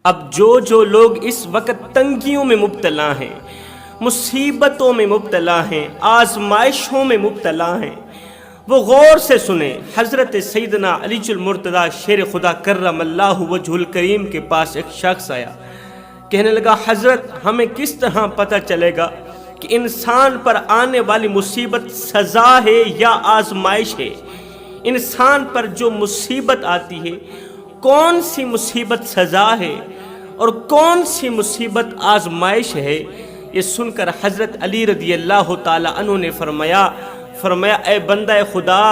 اب جو لوگ اس وقت تنگیوں میں مبتلا ہیں، مصیبتوں میں مبتلا ہیں، آزمائشوں میں مبتلا ہیں، وہ غور سے سنیں۔ حضرت سیدنا علی المرتضیٰ شیر خدا کرم اللہ وجہ الکریم کے پاس ایک شخص آیا، کہنے لگا حضرت ہمیں کس طرح پتہ چلے گا کہ انسان پر آنے والی مصیبت سزا ہے یا آزمائش ہے؟ انسان پر جو مصیبت آتی ہے، کون سی مصیبت سزا ہے اور کون سی مصیبت آزمائش ہے؟ یہ سن کر حضرت علی رضی اللہ تعالی عنہ نے فرمایا اے بندہ خدا،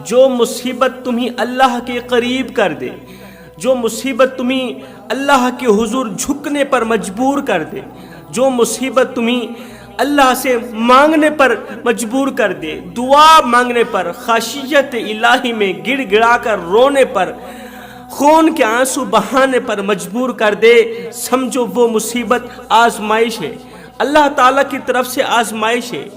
جو مصیبت تمہیں اللہ کے قریب کر دے، جو مصیبت تمہیں اللہ کے حضور جھکنے پر مجبور کر دے، جو مصیبت تمہیں اللہ سے مانگنے پر مجبور کر دے، دعا مانگنے پر، خشیت الہی میں گڑ گڑا کر رونے پر، خون کے آنسو بہانے پر مجبور کر دے، سمجھو وہ مصیبت آزمائش ہے، اللہ تعالیٰ کی طرف سے آزمائش ہے۔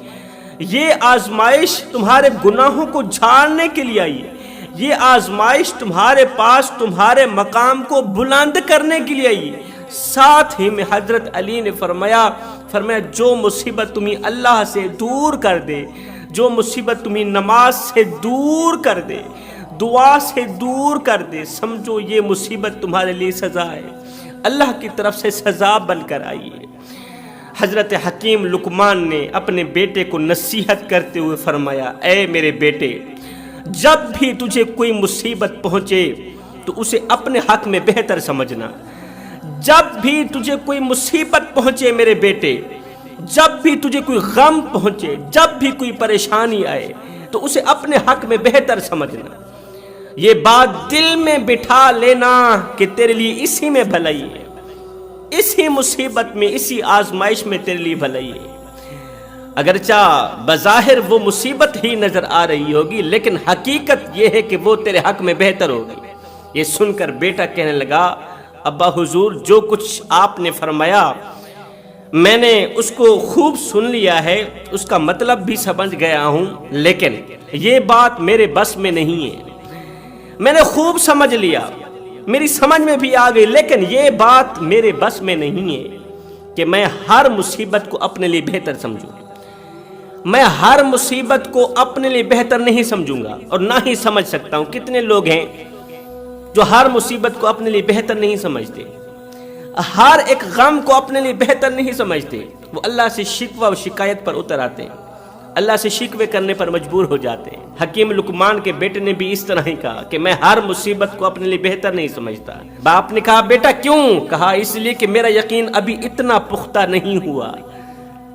یہ آزمائش تمہارے گناہوں کو جھاڑنے کے لیے آئی ہے، یہ آزمائش تمہارے پاس تمہارے مقام کو بلند کرنے کے لیے آئی ہے۔ ساتھ ہی میں حضرت علی نے فرمایا جو مصیبت تمہیں اللہ سے دور کر دے، جو مصیبت تمہیں نماز سے دور کر دے، دعا سے دور کر دے، سمجھو یہ مصیبت تمہارے لیے سزا ہے، اللہ کی طرف سے سزا بن کر آئی ہے۔ حضرت حکیم لقمان نے اپنے بیٹے کو نصیحت کرتے ہوئے فرمایا، اے میرے بیٹے، جب بھی تجھے کوئی مصیبت پہنچے تو اسے اپنے حق میں بہتر سمجھنا۔ جب بھی تجھے کوئی مصیبت پہنچے میرے بیٹے، جب بھی تجھے کوئی غم پہنچے، جب بھی کوئی پریشانی آئے تو اسے اپنے حق میں بہتر سمجھنا۔ یہ بات دل میں بٹھا لینا کہ تیرے لیے اسی میں بھلائی ہے، اسی مصیبت میں، اسی آزمائش میں تیرے لیے بھلائی ہے۔ اگرچہ بظاہر وہ مصیبت ہی نظر آ رہی ہوگی، لیکن حقیقت یہ ہے کہ وہ تیرے حق میں بہتر ہوگی۔ یہ سن کر بیٹا کہنے لگا، ابا حضور جو کچھ آپ نے فرمایا میں نے اس کو خوب سن لیا ہے، اس کا مطلب بھی سمجھ گیا ہوں، لیکن یہ بات میرے بس میں نہیں ہے۔ میں نے خوب سمجھ لیا، میری سمجھ میں بھی آ گئی، لیکن یہ بات میرے بس میں نہیں ہے کہ میں ہر مصیبت کو اپنے لیے بہتر سمجھوں۔ میں ہر مصیبت کو اپنے لیے بہتر نہیں سمجھوں گا اور نہ ہی سمجھ سکتا ہوں۔ کتنے لوگ ہیں جو ہر مصیبت کو اپنے لیے بہتر نہیں سمجھتے، ہر ایک غم کو اپنے لیے بہتر نہیں سمجھتے، وہ اللہ سے شکوہ و شکایت پر اتر آتے ہیں، اللہ سے شکوے کرنے پر مجبور ہو جاتے ہیں۔ حکیم لقمان کے بیٹے نے بھی اس طرح ہی کہا کہ میں ہر مصیبت کو اپنے لیے بہتر نہیں سمجھتا۔ باپ نے کہا بیٹا کیوں؟ کہا اس لیے کہ میرا یقین ابھی اتنا پختہ نہیں ہوا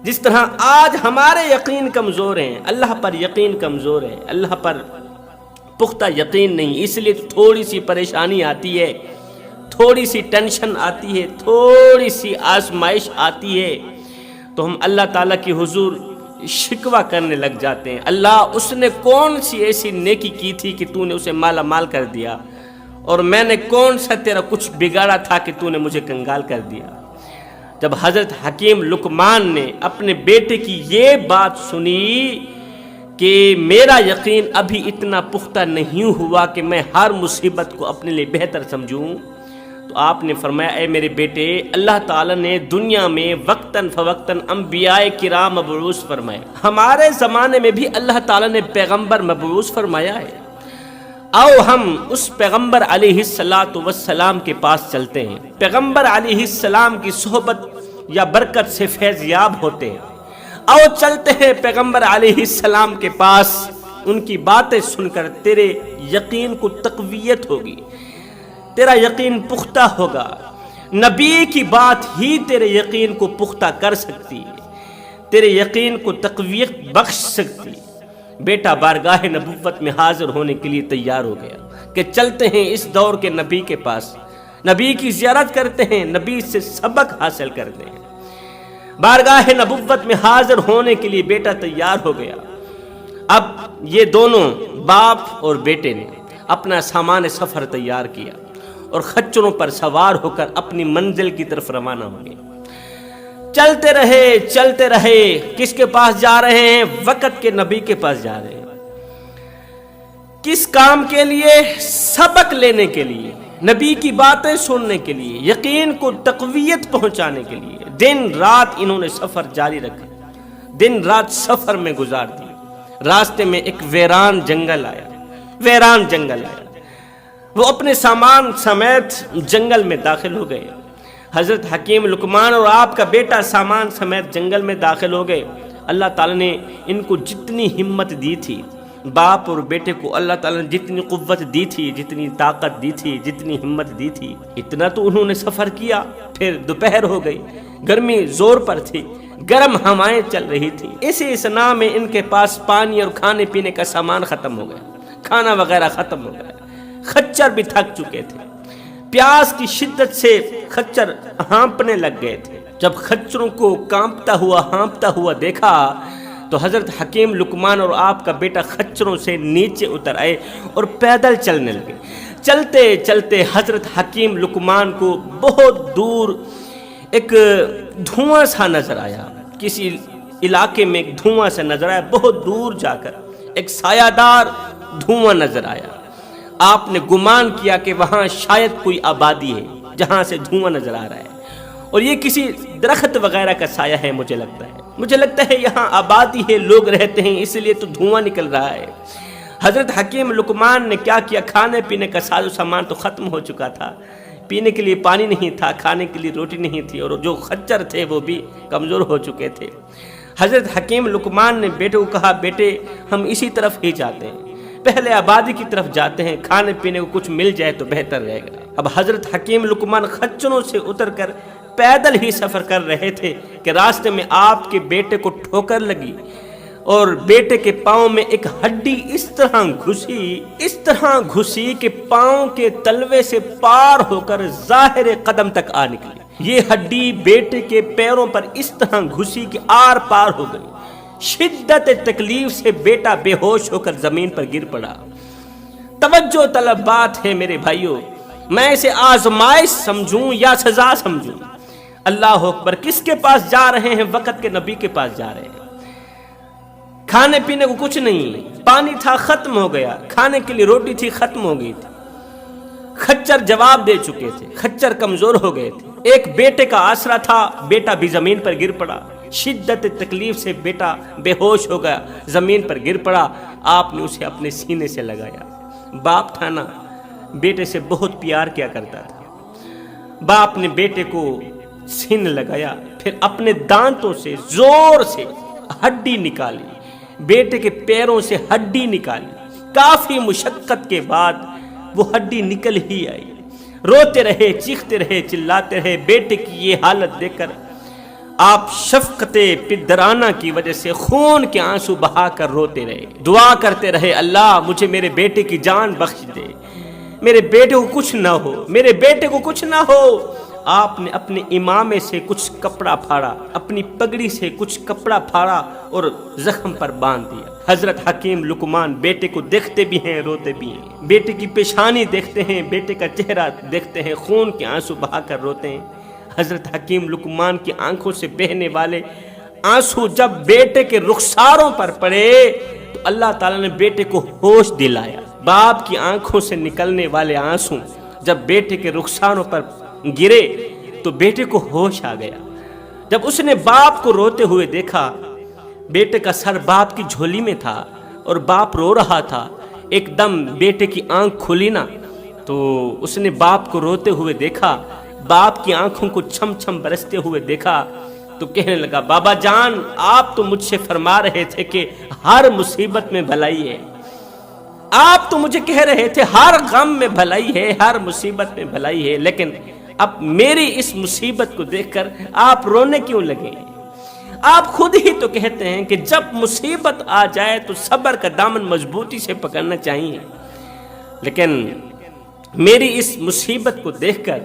جس طرح آج ہمارے یقین کمزور ہیں، اللہ پر یقین کمزور ہے، اللہ پر پختہ یقین نہیں، اس لیے تھوڑی سی پریشانی آتی ہے، تھوڑی سی ٹینشن آتی ہے، تھوڑی سی آزمائش آتی ہے تو ہم اللہ تعالیٰ کی حضور شکوہ کرنے لگ جاتے ہیں، اللہ اس نے کون سی ایسی نیکی کی تھی کہ تو نے اسے مالا مال کر دیا، اور میں نے کون سا تیرا کچھ بگاڑا تھا کہ تو نے مجھے کنگال کر دیا۔ جب حضرت حکیم لقمان نے اپنے بیٹے کی یہ بات سنی کہ میرا یقین ابھی اتنا پختہ نہیں ہوا کہ میں ہر مصیبت کو اپنے لیے بہتر سمجھوں، تو آپ نے فرمایا اے میرے بیٹے، اللہ تعالیٰ نے دنیا میں وقتاً فوقتاً انبیاء کرام مبعوث فرمائے، ہمارے زمانے میں بھی اللہ تعالیٰ نے پیغمبر مبعوث فرمایا ہے۔ آؤ ہم اس پیغمبر علیہ السلام کے پاس چلتے ہیں، پیغمبر علیہ السلام کی صحبت یا برکت سے فیض یاب ہوتے ہیں۔ آؤ چلتے ہیں پیغمبر علیہ السلام کے پاس، ان کی باتیں سن کر تیرے یقین کو تقویت ہوگی، تیرا یقین پختہ ہوگا۔ نبی کی بات ہی تیرے یقین کو پختہ کر سکتی ہے، تیرے یقین کو تقویت بخش سکتی ہے۔ بیٹا بارگاہ نبوت میں حاضر ہونے کے لیے تیار ہو گیا کہ چلتے ہیں اس دور کے نبی کے پاس، نبی کی زیارت کرتے ہیں، نبی سے سبق حاصل کرتے ہیں۔ بارگاہ نبوت میں حاضر ہونے کے لیے بیٹا تیار ہو گیا۔ اب یہ دونوں باپ اور بیٹے نے اپنا سامان سفر تیار کیا اور خچروں پر سوار ہو کر اپنی منزل کی طرف روانہ ہو گئے۔ چلتے رہے، کس کے پاس جا رہے ہیں؟ وقت کے نبی کے پاس جا رہے ہیں۔ کس کام کے لیے؟ سبق لینے کے لیے، نبی کی باتیں سننے کے لیے، یقین کو تقویت پہنچانے کے لیے دن رات انہوں نے سفر جاری رکھا، دن رات سفر میں گزار دی۔ راستے میں ایک ویران جنگل آیا، وہ اپنے سامان سمیت جنگل میں داخل ہو گئے۔ حضرت حکیم لقمان اور آپ کا بیٹا سامان سمیت جنگل میں داخل ہو گئے۔ اللہ تعالیٰ نے ان کو جتنی ہمت دی تھی، باپ اور بیٹے کو اللہ تعالیٰ نے جتنی قوت دی تھی، جتنی طاقت دی تھی، جتنی ہمت دی تھی، اتنا تو انہوں نے سفر کیا۔ پھر دوپہر ہو گئی، گرمی زور پر تھی، گرم ہوائیں چل رہی تھی۔ اسی اسنا میں ان کے پاس پانی اور کھانے پینے کا سامان ختم ہو گیا، کھانا وغیرہ ختم ہو گیا۔ خچر بھی تھک چکے تھے، پیاس کی شدت سے خچر ہانپنے لگ گئے تھے۔ جب خچروں کو ہانپتا ہوا دیکھا تو حضرت حکیم لقمان اور آپ کا بیٹا خچروں سے نیچے اتر آئے اور پیدل چلنے لگے۔ چلتے چلتے حضرت حکیم لقمان کو بہت دور ایک دھواں سا نظر آیا، کسی علاقے میں ایک دھواں سا نظر آیا، بہت دور جا کر ایک سایہ دار دھواں نظر آیا۔ آپ نے گمان کیا کہ وہاں شاید کوئی آبادی ہے جہاں سے دھواں نظر آ رہا ہے، اور یہ کسی درخت وغیرہ کا سایہ ہے۔ مجھے لگتا ہے یہاں آبادی ہے، لوگ رہتے ہیں، اس لیے تو دھواں نکل رہا ہے۔ حضرت حکیم لقمان نے کیا کیا، کھانے پینے کا ساز و سامان تو ختم ہو چکا تھا، پینے کے لیے پانی نہیں تھا، کھانے کے لیے روٹی نہیں تھی، اور جو خچر تھے وہ بھی کمزور ہو چکے تھے۔ حضرت حکیم لقمان نے بیٹے کو کہا، بیٹے ہم اسی طرف ہی جاتے ہیں، پہلے آبادی کی طرف جاتے ہیں، کھانے پینے کو کچھ مل جائے تو بہتر رہے گا۔ اب حضرت حکیم لقمان خچروں سے اتر کر پیدل ہی سفر کر رہے تھے کہ راستے میں آپ کے بیٹے کو ٹھوکر لگی، اور بیٹے کے پاؤں میں ایک ہڈی اس طرح گھسی کہ پاؤں کے تلوے سے پار ہو کر ظاہر قدم تک آ نکلی۔ یہ ہڈی بیٹے کے پیروں پر اس طرح گھسی کہ آر پار ہو گئی۔ شدت تکلیف سے بیٹا بے ہوش ہو کر زمین پر گر پڑا۔ توجہ طلب بات ہے میرے بھائیوں، میں اسے آزمائش سمجھوں یا سزا سمجھوں؟ اللہ اکبر، کس کے پاس جا رہے ہیں؟ وقت کے نبی کے پاس جا رہے ہیں۔ کھانے پینے کو کچھ نہیں، پانی تھا ختم ہو گیا، کھانے کے لیے روٹی تھی ختم ہو گئی تھی، خچر جواب دے چکے تھے، خچر کمزور ہو گئے تھے، ایک بیٹے کا آسرا تھا، بیٹا بھی زمین پر گر پڑا۔ شدت تکلیف سے بیٹا بے ہوش ہو گیا، زمین پر گر پڑا۔ آپ نے اسے اپنے سینے سے لگایا۔ باپ تھا نا، بیٹے سے بہت پیار کیا کرتا تھا۔ باپ نے بیٹے کو سینے لگایا، پھر اپنے دانتوں سے زور سے ہڈی نکالی، بیٹے کے پیروں سے ہڈی نکالی۔ کافی مشقت کے بعد وہ ہڈی نکل ہی آئی۔ روتے رہے، چیختے رہے، چلاتے رہے۔ بیٹے کی یہ حالت دیکھ کر آپ شفقت پدرانہ کی وجہ سے خون کے آنسو بہا کر روتے رہے، دعا کرتے رہے، اللہ مجھے میرے بیٹے کی جان بخش دے، میرے بیٹے کو کچھ نہ ہو، میرے بیٹے کو کچھ نہ ہو۔ آپ نے اپنے امامے سے کچھ کپڑا پھاڑا، اپنی پگڑی سے کچھ کپڑا پھاڑا اور زخم پر باندھ دیا۔ حضرت حکیم لقمان بیٹے کو دیکھتے بھی ہیں، روتے بھی ہیں، بیٹے کی پیشانی دیکھتے ہیں، بیٹے کا چہرہ دیکھتے ہیں، خون کے آنسو بہا کر روتے ہیں۔ حضرت حکیم لقمان کی آنکھوں سے بہنے والے آنسو جب بیٹے کے رخساروں پر پڑے تو اللہ تعالیٰ نے بیٹے کو ہوش دلایا۔ باپ کی آنکھوں سے نکلنے والے آنسو جب بیٹے کے رخساروں پر گرے تو بیٹے کو ہوش آ گیا۔ جب اس نے باپ کو روتے ہوئے دیکھا، بیٹے کا سر باپ کی جھولی میں تھا اور باپ رو رہا تھا، ایک دم بیٹے کی آنکھ کھلی نا تو اس نے باپ کو روتے ہوئے دیکھا، باپ کی آنکھوں کو چھم چھم برستے ہوئے دیکھا تو کہنے لگا، بابا جان آپ تو مجھ سے فرما رہے تھے کہ ہر مصیبت میں بھلائی ہے، آپ تو مجھے کہہ رہے تھے ہر غم میں بھلائی ہے، ہر مصیبت میں بھلائی ہے، لیکن اب میری اس مصیبت کو دیکھ کر آپ رونے کیوں لگے؟ آپ خود ہی تو کہتے ہیں کہ جب مصیبت آ جائے تو صبر کا دامن مضبوطی سے پکڑنا چاہیے، لیکن میری اس مصیبت کو دیکھ کر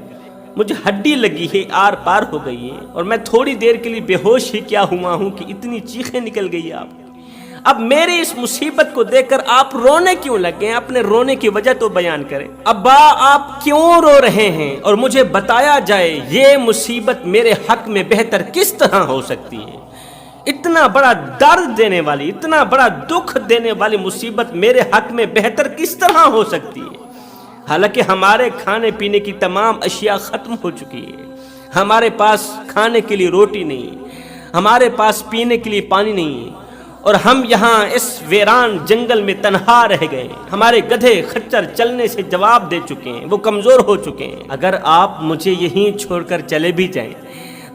مجھے ہڈی لگی ہے، آر پار ہو گئی ہے، اور میں تھوڑی دیر کے لیے بے ہوش ہی کیا ہوا ہوں کہ اتنی چیخیں نکل گئی آپ۔ اب میری اس مصیبت کو دیکھ کر آپ رونے کیوں لگے ہیں؟ اپنے رونے کی وجہ تو بیان کریں۔ ابا آپ کیوں رو رہے ہیں اور مجھے بتایا جائے یہ مصیبت میرے حق میں بہتر کس طرح ہو سکتی ہے؟ اتنا بڑا درد دینے والی، اتنا بڑا دکھ دینے والی مصیبت میرے حق میں بہتر کس طرح ہو سکتی ہے؟ حالانکہ ہمارے کھانے پینے کی تمام اشیاء ختم ہو چکی ہے، ہمارے پاس کھانے کے لیے روٹی نہیں، ہمارے پاس پینے کے لیے پانی نہیں، اور ہم یہاں اس ویران جنگل میں تنہا رہ گئے، ہمارے گدھے خچر چلنے سے جواب دے چکے ہیں، وہ کمزور ہو چکے ہیں۔ اگر آپ مجھے یہیں چھوڑ کر چلے بھی جائیں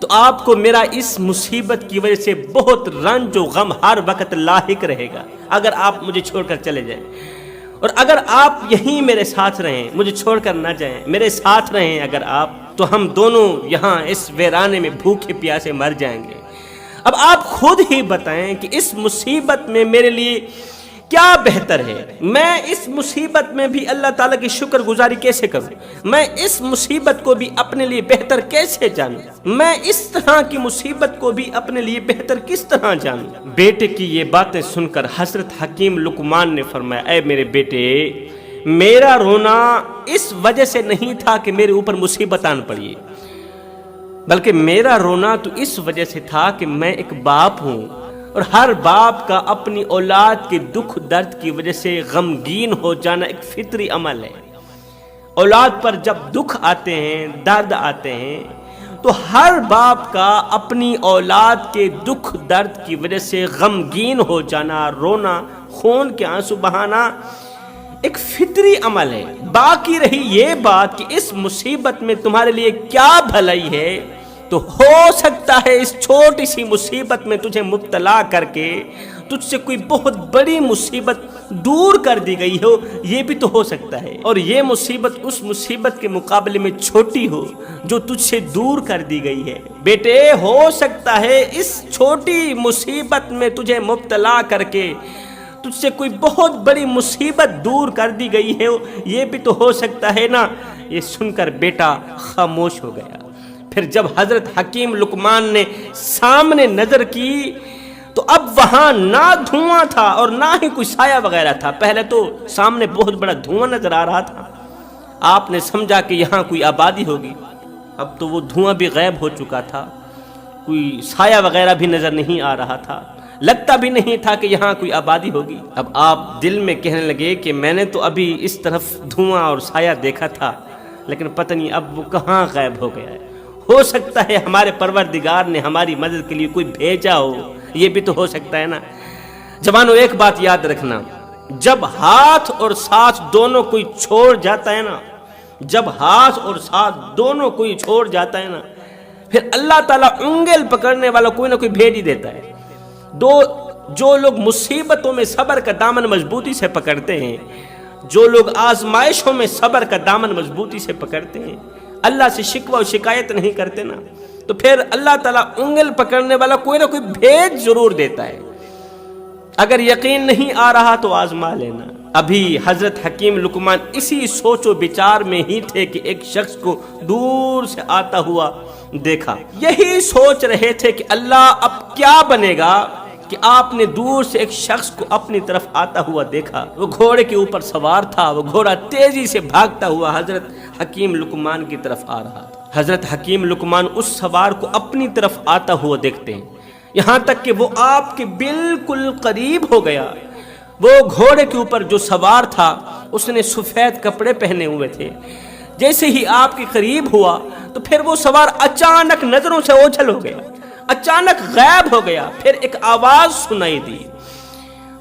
تو آپ کو میرا اس مصیبت کی وجہ سے بہت رنج و غم ہر وقت لاحق رہے گا، اگر آپ مجھے چھوڑ کر چلے جائیں۔ اور اگر آپ یہیں میرے ساتھ رہیں، مجھے چھوڑ کر نہ جائیں، میرے ساتھ رہیں اگر آپ، تو ہم دونوں یہاں اس ویرانے میں بھوکے پیاسے مر جائیں گے۔ اب آپ خود ہی بتائیں کہ اس مصیبت میں میرے لیے کیا بہتر ہے؟ میں اس مصیبت میں بھی اللہ تعالیٰ کی شکر گزاری کیسے کروں؟ میں اس مصیبت کو بھی اپنے لیے بہتر کیسے جانوں؟ میں اس طرح کی مصیبت کو بھی اپنے لیے بہتر کس طرح جانوں؟ بیٹے کی یہ باتیں سن کر حضرت حکیم لقمان نے فرمایا، اے میرے بیٹے، میرا رونا اس وجہ سے نہیں تھا کہ میرے اوپر مصیبت آن پڑی، بلکہ میرا رونا تو اس وجہ سے تھا کہ میں ایک باپ ہوں، اور ہر باپ کا اپنی اولاد کے دکھ درد کی وجہ سے غمگین ہو جانا ایک فطری عمل ہے۔ اولاد پر جب دکھ آتے ہیں، درد آتے ہیں، تو ہر باپ کا اپنی اولاد کے دکھ درد کی وجہ سے غمگین ہو جانا، رونا، خون کے آنسو بہانا ایک فطری عمل ہے۔ باقی رہی یہ بات کہ اس مصیبت میں تمہارے لیے کیا بھلائی ہے، تو ہو سکتا ہے اس چھوٹی سی مصیبت میں تجھے مبتلا کر کے تجھ سے کوئی بہت بڑی مصیبت دور کر دی گئی ہو، یہ بھی تو ہو سکتا ہے، اور یہ مصیبت اس مصیبت کے مقابلے میں چھوٹی ہو جو تجھ سے دور کر دی گئی ہے۔ بیٹے، ہو سکتا ہے اس چھوٹی مصیبت میں تجھے مبتلا کر کے تجھ سے کوئی بہت بڑی مصیبت دور کر دی گئی ہے، یہ بھی تو ہو سکتا ہے نا۔ یہ سن کر بیٹا خاموش ہو گیا۔ پھر جب حضرت حکیم لقمان نے سامنے نظر کی تو اب وہاں نہ دھواں تھا اور نہ ہی کوئی سایہ وغیرہ تھا۔ پہلے تو سامنے بہت بڑا دھواں نظر آ رہا تھا، آپ نے سمجھا کہ یہاں کوئی آبادی ہوگی، اب تو وہ دھواں بھی غائب ہو چکا تھا، کوئی سایہ وغیرہ بھی نظر نہیں آ رہا تھا، لگتا بھی نہیں تھا کہ یہاں کوئی آبادی ہوگی۔ اب آپ دل میں کہنے لگے کہ میں نے تو ابھی اس طرف دھواں اور سایہ دیکھا تھا، لیکن پتہ نہیں اب وہ کہاں غائب ہو گیا ہے۔ ہو سکتا ہے ہمارے پروردگار نے ہماری مدد کے لیے کوئی بھیجا ہو، یہ بھی تو ہو سکتا ہے نا۔ جوانو، ایک بات یاد رکھنا، جب ہاتھ اور ساتھ دونوں کوئی چھوڑ جاتا ہے نا، جب ہاتھ اور ساتھ دونوں کوئی چھوڑ جاتا ہے نا، پھر اللہ تعالیٰ انگل پکڑنے والا کوئی نہ کوئی بھیج ہی دیتا ہے۔ جو لوگ مصیبتوں میں صبر کا دامن مضبوطی سے پکڑتے ہیں، جو لوگ آزمائشوں میں صبر کا دامن مضبوطی سے پکڑتے ہیں، اللہ سے شکوہ و شکایت نہیں کرتے نا، تو پھر اللہ تعالیٰ انگل پکڑنے والا کوئی نہ کوئی بھیج ضرور دیتا ہے۔ اگر یقین نہیں آ رہا تو آزما لینا۔ ابھی حضرت حکیم لقمان اسی سوچ و بچار میں ہی تھے کہ ایک شخص کو دور سے آتا ہوا دیکھا۔ یہی سوچ رہے تھے کہ اللہ اب کیا بنے گا کہ آپ نے دور سے ایک شخص کو اپنی طرف آتا ہوا دیکھا۔ وہ گھوڑے کے اوپر سوار تھا، وہ گھوڑا تیزی سے بھاگتا ہوا حضرت حکیم لقمان کی طرف آ رہا تھا۔ حضرت حکیم لقمان اس سوار کو اپنی طرف آتا ہوا دیکھتے ہیں، یہاں تک کہ وہ آپ کے بالکل قریب ہو گیا۔ وہ گھوڑے کے اوپر جو سوار تھا اس نے سفید کپڑے پہنے ہوئے تھے۔ جیسے ہی آپ کے قریب ہوا تو پھر وہ سوار اچانک نظروں سے اوجھل ہو گیا، اچانک غائب ہو گیا۔ پھر ایک آواز سنائی دی۔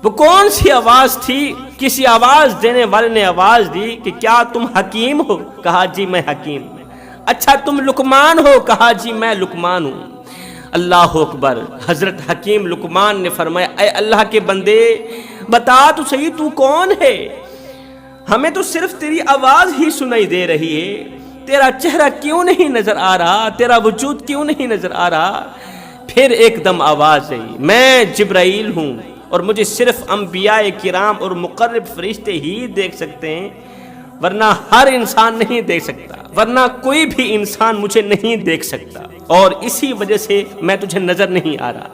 وہ کون سی آواز تھی؟ کسی آواز دینے والے نے آواز دی کہ کیا تم حکیم ہو؟ کہا جی میں حکیم ہوں۔ اچھا تم لقمان ہو؟ کہا جی میں لقمان ہوں۔ اللہ اکبر۔ حضرت حکیم لقمان نے فرمایا، اے اللہ کے بندے، بتا تو صحیح تو کون ہے؟ ہمیں تو صرف تیری آواز ہی سنائی دے رہی ہے، تیرا چہرہ کیوں نہیں نظر آ رہا، تیرا وجود کیوں نہیں نظر آ رہا؟ پھر ایک دم آواز آئی، میں جبرائیل ہوں اور مجھے صرف انبیاء کرام اور مقرب فرشتے ہی دیکھ سکتے ہیں، ورنہ ہر انسان نہیں دیکھ سکتا، ورنہ کوئی بھی انسان مجھے نہیں دیکھ سکتا، اور اسی وجہ سے میں تجھے نظر نہیں آ رہا۔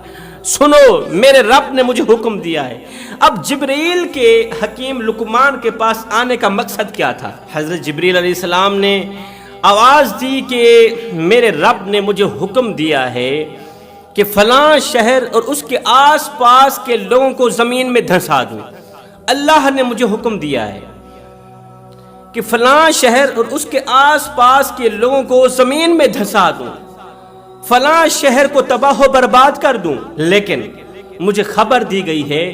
سنو، میرے رب نے مجھے حکم دیا ہے۔ اب جبرائیل کے حکیم لقمان کے پاس آنے کا مقصد کیا تھا؟ حضرت جبرائیل علیہ السلام نے آواز دی کہ میرے رب نے مجھے حکم دیا ہے کہ فلاں شہر اور اس کے آس پاس کے لوگوں کو زمین میں دھنسا دوں۔ اللہ نے مجھے حکم دیا ہے۔ کہ فلاں شہر اور اس کے آس پاس کے لوگوں کو زمین میں دھسا دوں، فلاں شہر کو تباہ و برباد کر دوں، لیکن مجھے خبر دی گئی ہے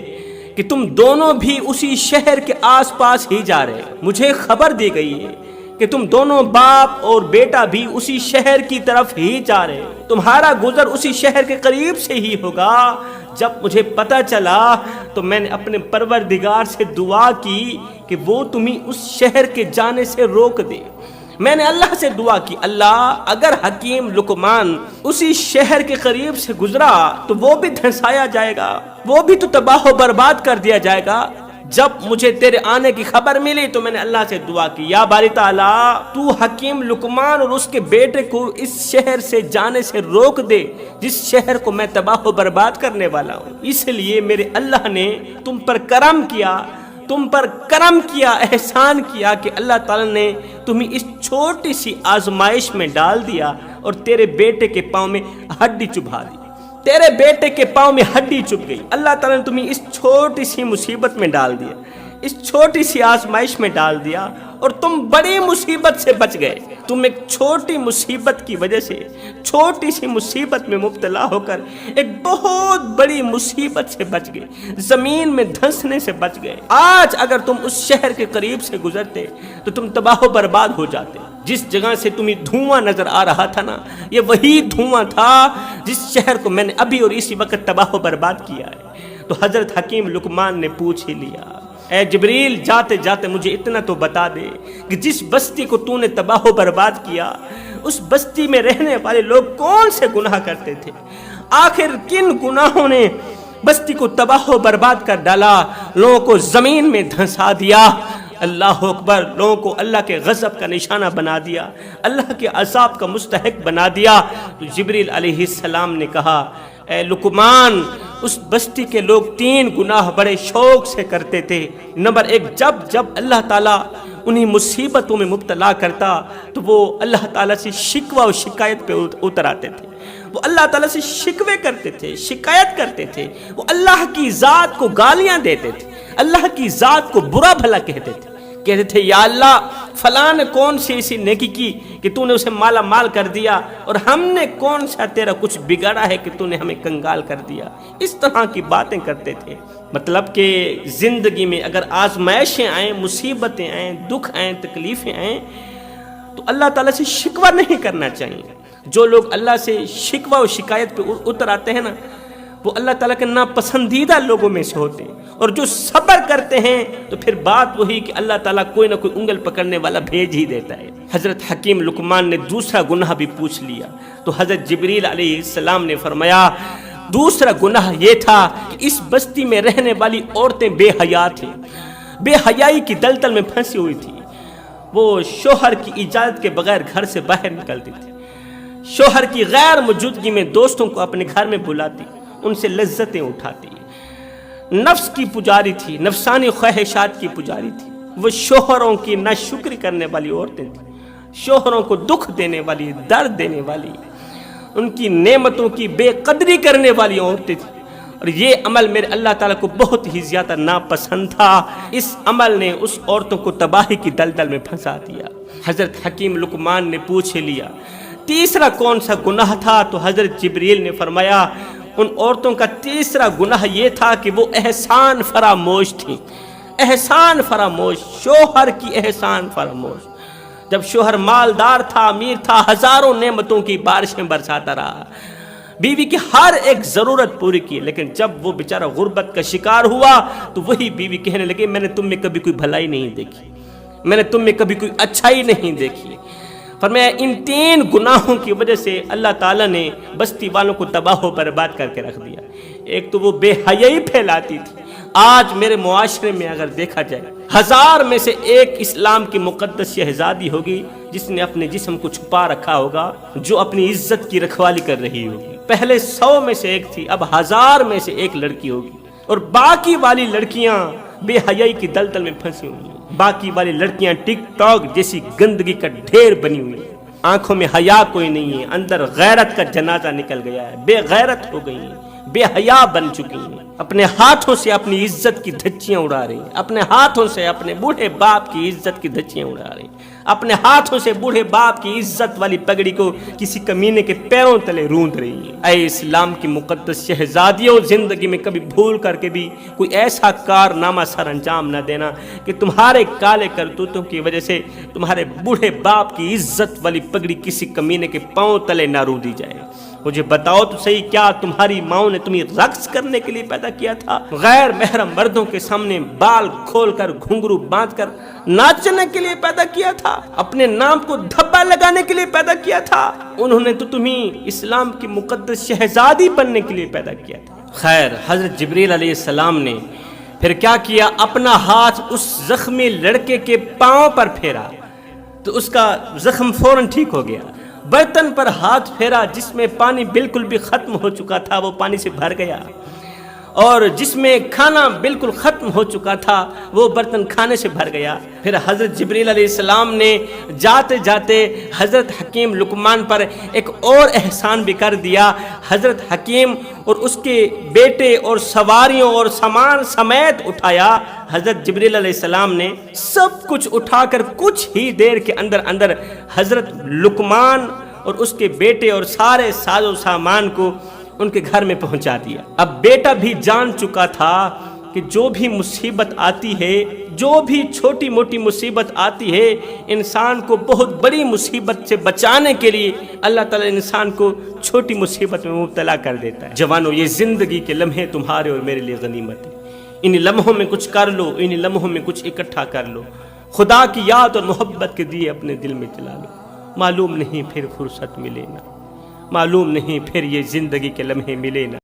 کہ تم دونوں بھی اسی شہر کے آس پاس ہی جا رہے، مجھے خبر دی گئی ہے کہ تم دونوں باپ اور بیٹا بھی اسی شہر کی طرف ہی جا رہے، تمہارا گزر اسی شہر کے قریب سے ہی ہوگا۔ جب مجھے پتا چلا تو میں نے اپنے پروردگار سے دعا کی کہ وہ تمہیں اس شہر کے جانے سے روک دے۔ میں نے اللہ سے دعا کی، اللہ اگر حکیم لقمان اسی شہر کے قریب سے گزرا تو وہ بھی دھنسایا جائے گا، وہ بھی تو تباہ و برباد کر دیا جائے گا۔ جب مجھے تیرے آنے کی خبر ملی تو میں نے اللہ سے دعا کی، یا باری تعالیٰ تو حکیم لقمان اور اس کے بیٹے کو اس شہر سے جانے سے روک دے جس شہر کو میں تباہ و برباد کرنے والا ہوں۔ اس لیے میرے اللہ نے تم پر کرم کیا، احسان کیا کہ اللہ تعالیٰ نے تمہیں اس چھوٹی سی آزمائش میں ڈال دیا اور تیرے بیٹے کے پاؤں میں ہڈی چبھا دی، تیرے بیٹے کے پاؤں میں ہڈی چبھ گئی۔ اللہ تعالیٰ نے تمہیں اس چھوٹی سی مصیبت میں ڈال دیا، اس چھوٹی سی آزمائش میں ڈال دیا اور تم بڑی مصیبت سے بچ گئے۔ تم ایک چھوٹی مصیبت کی وجہ سے، چھوٹی سی مصیبت میں مبتلا ہو کر ایک بہت بڑی مصیبت سے بچ گئے، زمین میں دھنسنے سے بچ گئے۔ آج اگر تم اس شہر کے قریب سے گزرتے تو تم تباہ و برباد ہو جاتے۔ جس جگہ سے تمہیں دھواں نظر آ رہا تھا نا، یہ وہی دھواں تھا جس شہر کو میں نے ابھی اور اسی وقت تباہ و برباد کیا ہے۔ تو حضرت حکیم لقمان نے پوچھ ہی لیا، اے جبریل جاتے جاتے مجھے اتنا تو بتا دے کہ جس بستی کو تو نے تباہ و برباد کیا، اس بستی میں رہنے والے لوگ کون سے گناہ کرتے تھے؟ آخر کن گناہوں نے بستی کو تباہ و برباد کر ڈالا، لوگوں کو زمین میں دھنسا دیا، اللہ اکبر، لوگوں کو اللہ کے غضب کا نشانہ بنا دیا، اللہ کے عذاب کا مستحق بنا دیا۔ تو جبریل علیہ السلام نے کہا، اے لقمان، اس بستی کے لوگ 3 گناہ بڑے شوق سے کرتے تھے۔ نمبر 1، جب اللہ تعالیٰ انہیں مصیبتوں میں مبتلا کرتا تو وہ اللہ تعالیٰ سے شکوہ و شکایت پہ اتر آتے تھے، وہ اللہ تعالیٰ سے شکوے کرتے تھے، شکایت کرتے تھے، وہ اللہ کی ذات کو گالیاں دیتے تھے، اللہ کی ذات کو برا بھلا کہتے تھے، یا اللہ فلاں نے کون سی ایسی نیکی کی کہ تو نے اسے مالا مال کر دیا، اور ہم نے کون سا تیرا کچھ بگاڑا ہے کہ تو نے ہمیں کنگال کر دیا۔ اس طرح کی باتیں کرتے تھے۔ مطلب کہ زندگی میں اگر آزمائشیں آئیں، مصیبتیں آئیں، دکھ آئیں، تکلیفیں آئیں تو اللہ تعالیٰ سے شکوہ نہیں کرنا چاہیے۔ جو لوگ اللہ سے شکوہ و شکایت پہ اتر آتے ہیں نا، وہ اللہ تعالیٰ کے ناپسندیدہ لوگوں میں سے ہوتے ہیں، اور جو صبر کرتے ہیں تو پھر بات وہی کہ اللہ تعالیٰ کوئی نہ کوئی انگل پکڑنے والا بھیج ہی دیتا ہے۔ حضرت حکیم لقمان نے دوسرا گناہ بھی پوچھ لیا تو حضرت جبریل علیہ السلام نے فرمایا، دوسرا گناہ یہ تھا کہ اس بستی میں رہنے والی عورتیں بے حیا تھیں، بے حیائی کی دلدل میں پھنسی ہوئی تھی۔ وہ شوہر کی اجازت کے بغیر گھر سے باہر نکلتی تھی، شوہر کی غیر موجودگی میں دوستوں کو اپنے گھر میں بلاتی، ان سے لذتیں اٹھاتی، نفس کی پجاری تھی، نفسانی خواہشات کی پجاری تھی۔ وہ شوہروں کی ناشکری کرنے والی عورتیں تھیں، شوہروں کو دکھ دینے والی، درد دینے والی، ان کی نعمتوں کی بے قدری کرنے والی عورتیں تھیں، اور یہ عمل میرے اللہ تعالیٰ کو بہت ہی زیادہ ناپسند تھا۔ اس عمل نے اس عورتوں کو تباہی کی دلدل میں پھنسا دیا۔ حضرت حکیم لقمان نے پوچھ لیا، تیسرا کون سا گناہ تھا؟ تو حضرت جبریل نے فرمایا، ان عورتوں کا تیسرا گناہ یہ تھا کہ وہ احسان فراموش تھیں، احسان فراموش، شوہر کی احسان فراموش۔ جب شوہر مالدار تھا، امیر تھا، ہزاروں نعمتوں کی بارشیں برساتا رہا، بیوی کی ہر ایک ضرورت پوری کی، لیکن جب وہ بیچارہ غربت کا شکار ہوا تو وہی بیوی کہنے لگے، میں نے تم میں کبھی کوئی بھلائی نہیں دیکھی، میں نے تم میں کبھی کوئی اچھائی نہیں دیکھی۔ فرمایا ان 3 گناہوں کی وجہ سے اللہ تعالیٰ نے بستی والوں کو تباہ و برباد کر کے رکھ دیا۔ ایک تو وہ بے حیائی پھیلاتی تھی۔ آج میرے معاشرے میں اگر دیکھا جائے، 1000 میں سے ایک اسلام کی مقدس شہزادی ہوگی جس نے اپنے جسم کو چھپا رکھا ہوگا، جو اپنی عزت کی رکھوالی کر رہی ہوگی۔ پہلے 100 میں سے ایک تھی، اب 1000 میں سے ایک لڑکی ہوگی، اور باقی والی لڑکیاں بے حیائی کی دلدل میں پھنسی ہوئی ہیں۔ باقی والی لڑکیاں ٹک ٹاک جیسی گندگی کا ڈھیر بنی ہوئی ہیں، آنکھوں میں حیا کوئی نہیں ہے، اندر غیرت کا جنازہ نکل گیا ہے، بے غیرت ہو گئی ہیں، بے حیا بن چکی ہیں، اپنے ہاتھوں سے اپنی عزت کی دھچیاں اڑا رہی ہیں، اپنے ہاتھوں سے اپنے بوڑھے باپ کی عزت کی دھچیاں اڑا رہی ہیں، اپنے ہاتھوں سے بوڑھے باپ کی عزت والی پگڑی کو کسی کمینے کے پیروں تلے روند رہی ہیں۔ اے اسلام کی مقدس شہزادیوں، زندگی میں کبھی بھول کر کے بھی کوئی ایسا کارنامہ سر انجام نہ دینا کہ تمہارے کالے کرتوتوں کی وجہ سے تمہارے بوڑھے باپ کی عزت والی پگڑی کسی کمینے کے پاؤں تلے نہ روندی جائے۔ مجھے بتاؤ تو صحیح، کیا تمہاری ماؤں نے تمہیں رقص کرنے کے لیے پیدا کیا تھا؟ غیر محرم مردوں کے سامنے بال کھول کر گھنگرو باندھ کر ناچنے کے لیے پیدا کیا تھا؟ اپنے نام کو دھبا لگانے کے لیے پیدا کیا تھا؟ انہوں نے تو تمہیں اسلام کی مقدس شہزادی بننے کے لیے پیدا کیا تھا۔ خیر، حضرت جبریل علیہ السلام نے پھر کیا کیا؟ اپنا ہاتھ اس زخمی لڑکے کے پاؤں پر پھیرا تو اس کا زخم فوراً ٹھیک ہو گیا۔ برتن پر ہاتھ پھیرا جس میں پانی بالکل بھی ختم ہو چکا تھا، وہ پانی سے بھر گیا، اور جس میں کھانا بالکل ختم ہو چکا تھا وہ برتن کھانے سے بھر گیا۔ پھر حضرت جبریل علیہ السلام نے جاتے جاتے حضرت حکیم لقمان پر ایک اور احسان بھی کر دیا۔ حضرت حکیم اور اس کے بیٹے اور سواریوں اور سامان سمیت اٹھایا۔ حضرت جبریل علیہ السلام نے سب کچھ اٹھا کر کچھ ہی دیر کے اندر اندر حضرت لقمان اور اس کے بیٹے اور سارے ساز و سامان کو ان کے گھر میں پہنچا دیا۔ اب بیٹا بھی جان چکا تھا کہ جو بھی مصیبت آتی ہے، جو بھی چھوٹی موٹی مصیبت آتی ہے، انسان کو بہت بڑی مصیبت سے بچانے کے لیے اللہ تعالیٰ انسان کو چھوٹی مصیبت میں مبتلا کر دیتا ہے۔ جوانو، یہ زندگی کے لمحے تمہارے اور میرے لیے غنیمت ہے۔ ان لمحوں میں کچھ کر لو، ان لمحوں میں کچھ اکٹھا کر لو، خدا کی یاد اور محبت کے دیے اپنے دل میں جلا لو۔ معلوم نہیں پھر فرصت ملے نہ، معلوم نہیں پھر یہ زندگی کے لمحے ملے نہ۔